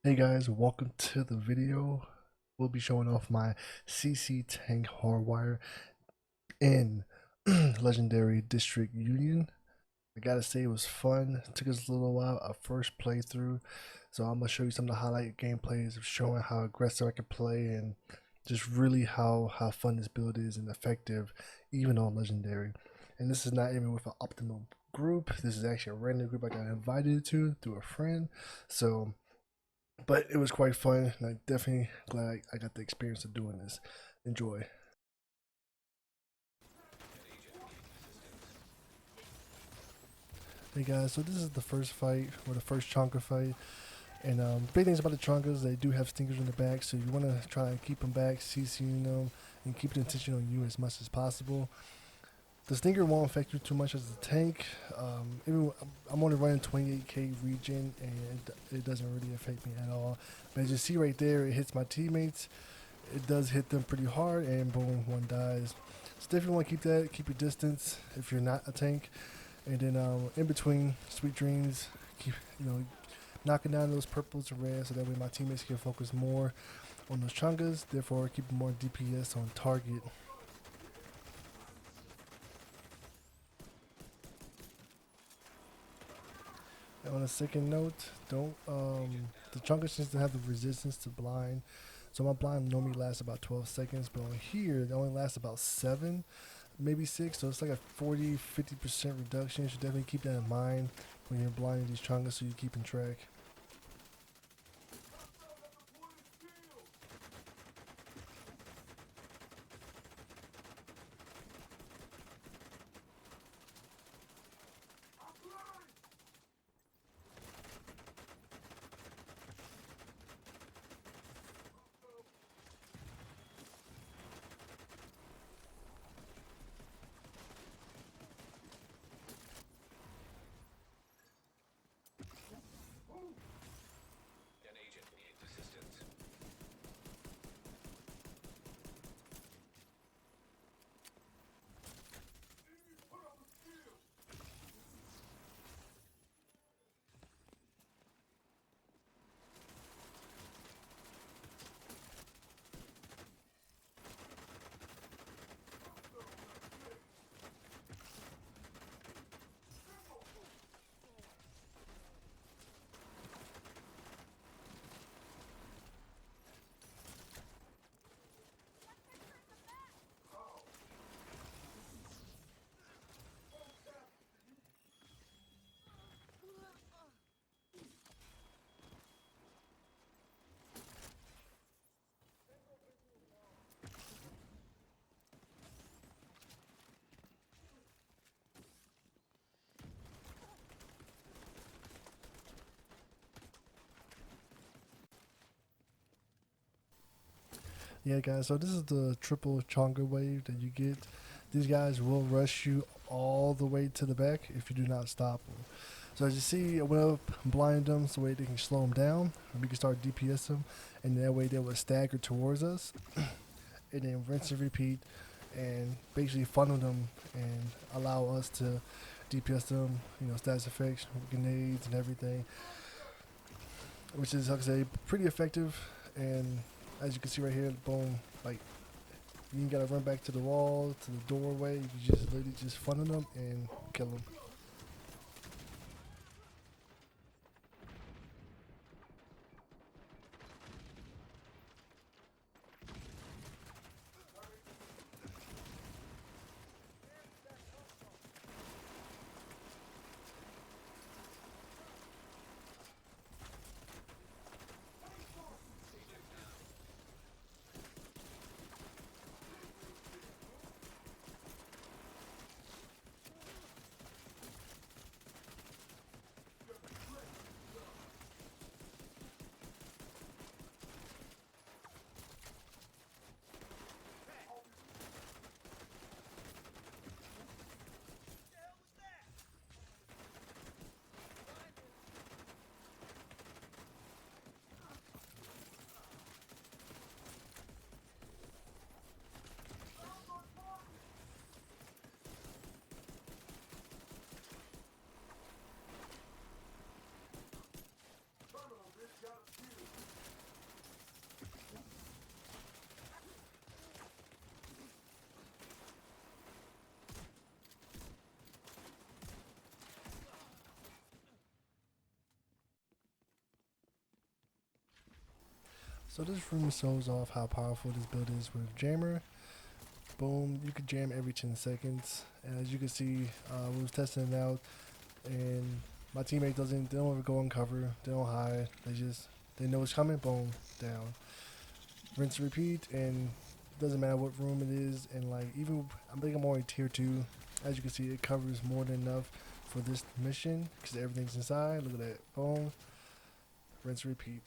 Hey guys, welcome to the video. We'll be showing off my CC tank hardwire in Legendary District Union. I gotta say it was fun. It took us a little while, our first playthrough. So I'm gonna show you some of the highlight gameplays of showing how aggressive I can play and just really how fun this build is and effective even on Legendary. And this is not even with an optimal group. This is actually a random group I got invited to through a friend. So but it was quite fun, and I'm definitely glad I got the experience of doing this. Enjoy. Hey guys, so this is the first fight, or the first Chonka fight. And big things about the Chonkas, they do have stinkers in the back, so you want to try and keep them back, CCing them, and keep the attention on you as much as possible. The stinker won't affect you too much as a tank. I'm only running 28k regen, and it doesn't really affect me at all. But as you see right there, it hits my teammates. It does hit them pretty hard, and boom, one dies. So definitely want to keep that, keep your distance if you're not a tank. And then in between, sweet dreams, keep knocking down those purples and reds, so that way my teammates can focus more on those chungas. Therefore, keeping more DPS on target. And on a second note, don't the chunga seems to have the resistance to blind. So my blind normally lasts about 12 seconds, but on here it only lasts about 7, maybe 6. So it's like a 40-50% reduction. You should definitely keep that in mind when you're blinding these chungas, so you keep in track. Yeah, guys, so this is the triple chonga wave that you get. These guys will rush you all the way to the back if you do not stop them. So as you see, I went up and blinded them so way they can slow them down, and we can start DPS them, and that way they will stagger towards us, and then rinse and repeat, and basically funnel them and allow us to DPS them, status effects, grenades, and everything, which is, like I say, pretty effective. And as you can see right here, boom, like you ain't gotta run back to the wall, to the doorway. You just literally just funnel them and kill them. So this room shows off how powerful this build is with jammer. Boom, you could jam every 10 seconds. And as you can see, we was testing it out, and my teammate they don't ever go on cover, they don't hide, they know it's coming, boom, down. Rinse and repeat, and it doesn't matter what room it is, and like even, I think I'm only tier 2. As you can see, it covers more than enough for this mission, because everything's inside, look at that, boom, rinse and repeat.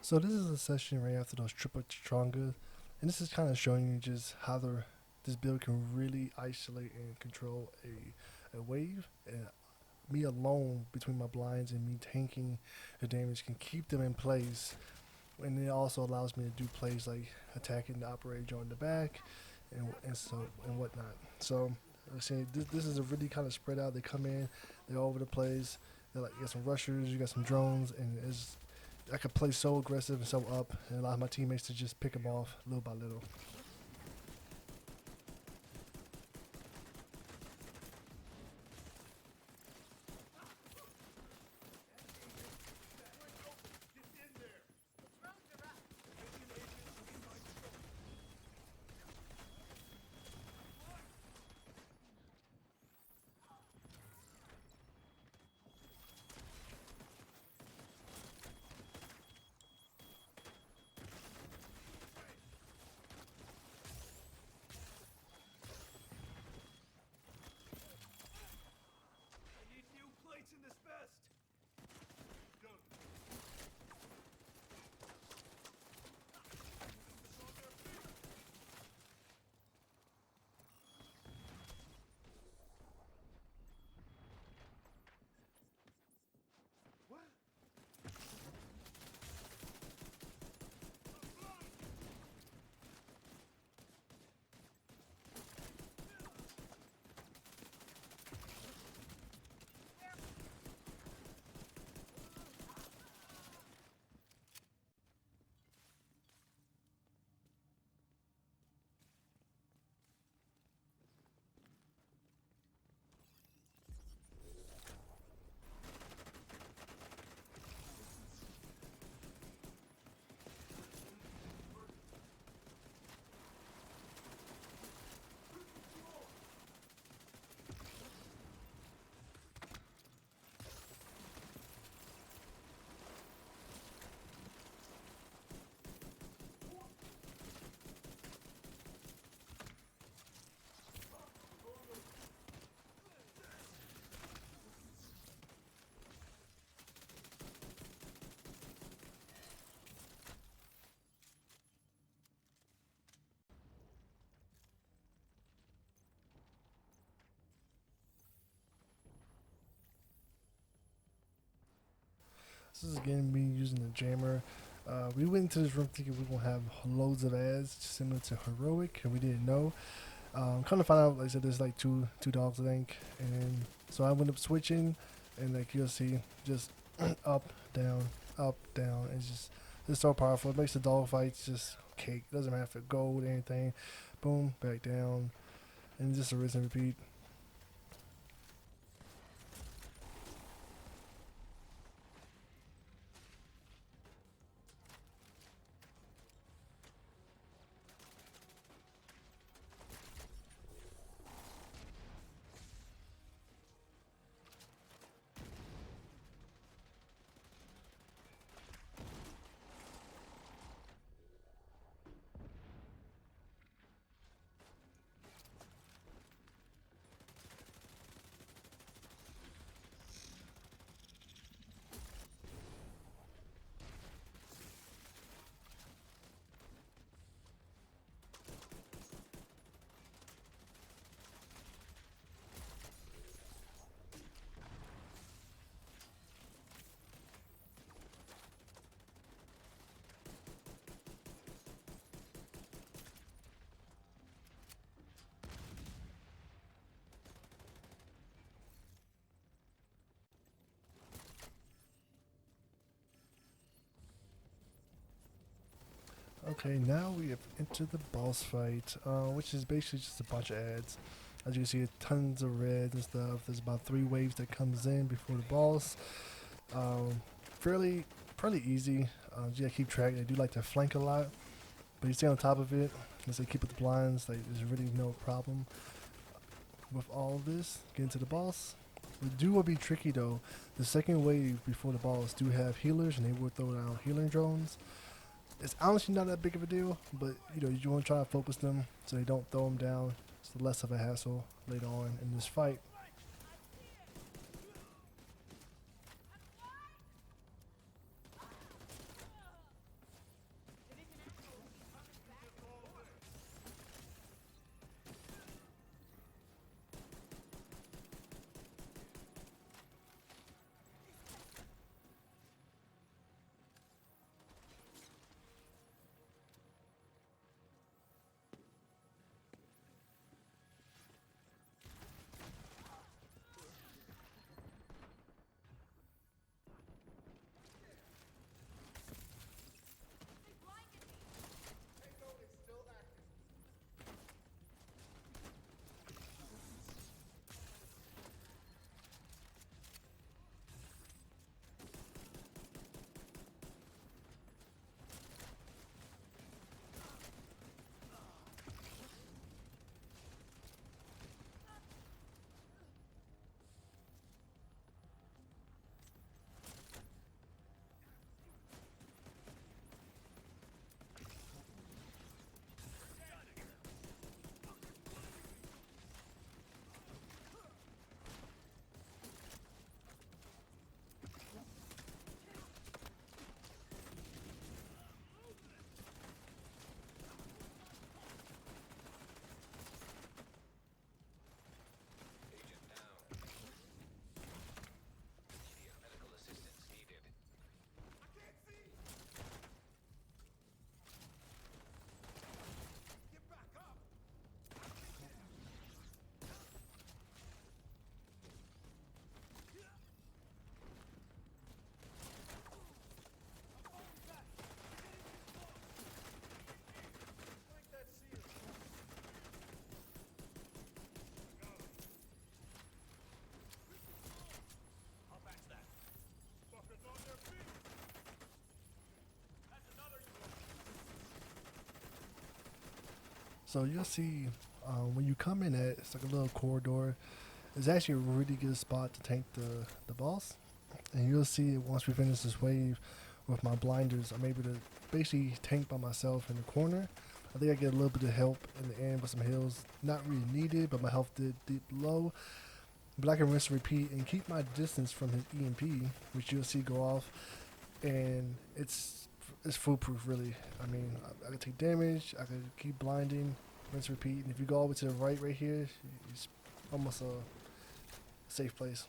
So this is a session right after those triple stronger, and this is kind of showing you just how this build can really isolate and control a wave. And me alone between my blinds and me tanking the damage can keep them in place. And it also allows me to do plays like attacking the operator joint in the back, and whatnot. So I'm saying this is a really kind of spread out. They come in, they're all over the place. They're like, you got some rushers, you got some drones, and I could play so aggressive and so up, and allow my teammates to just pick them off little by little. This is again me using the jammer. We went into this room thinking we were gonna have loads of ads similar to heroic, and we didn't know. Kind of find out, like I said, there's like two dogs I think, and so I went up switching, and like you'll see, just up, down, up, down. It's so powerful. It makes the dog fights just cake. Doesn't matter if it's gold or anything. Boom, back down, and just a rinse and repeat. Okay, now we have entered the boss fight, which is basically just a bunch of ads. As you can see, tons of reds and stuff. There's about 3 waves that comes in before the boss. Um, fairly easy. You gotta keep track. They do like to flank a lot, but you stay on top of it. As they keep with the blinds, like there's really no problem with all of this. Getting to the boss. It do will be tricky though. The second wave before the boss do have healers, and they will throw down healing drones. It's honestly not that big of a deal, but you know you want to try to focus them so they don't throw them down. It's less of a hassle later on in this fight. So you'll see when you come in at it's like a little corridor. It's actually a really good spot to tank the boss, and you'll see once we finish this wave with my blinders, I'm able to basically tank by myself in the corner. I think I get a little bit of help in the end with some heals. Not really needed, but my health did dip low. But I can rinse and repeat and keep my distance from his EMP, which you'll see go off, and it's foolproof really. I mean, I can take damage, I can keep blinding, rinse, repeat, and if you go all the way to the right here, it's almost a safe place.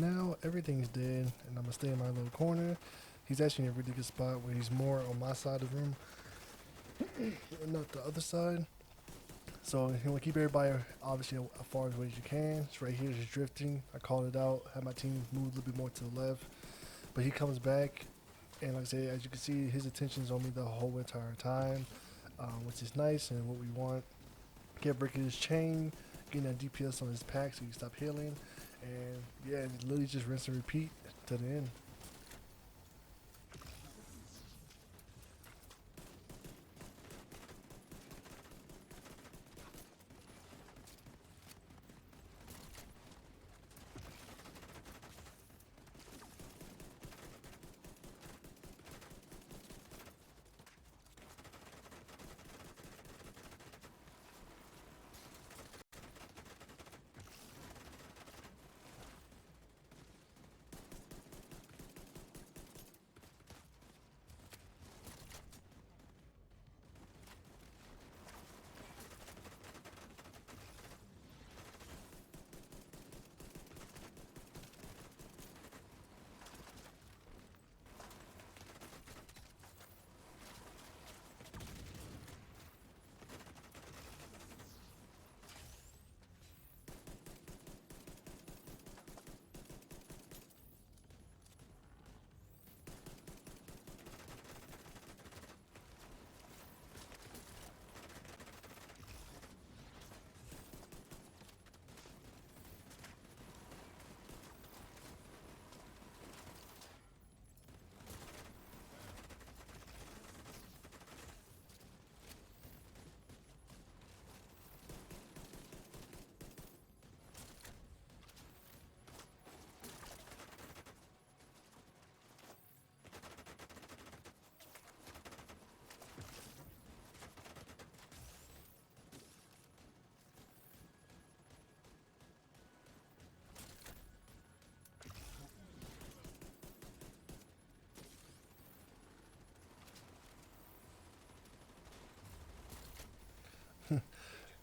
now everything's dead, and I'm gonna stay in my little corner. He's actually in a really good spot where he's more on my side of the room, and not the other side. So you want to keep everybody obviously as far away as you can. It's right here, just drifting. I called it out. Had my team move a little bit more to the left, but he comes back, and like I said, as you can see, his attention's on me the whole entire time, which is nice and what we want. Kept breaking his chain, getting that DPS on his pack so he can stop healing, and yeah, literally just rinse and repeat to the end.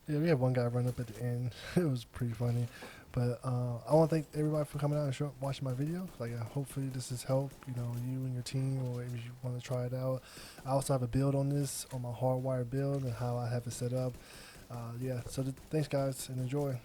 Yeah, we had one guy run up at the end. It was pretty funny. But I want to thank everybody for coming out and watching my video. Like, hopefully this has helped, you and your team, or if you want to try it out. I also have a build on this, on my hardwire build, and how I have it set up. Yeah, so thanks, guys, and enjoy.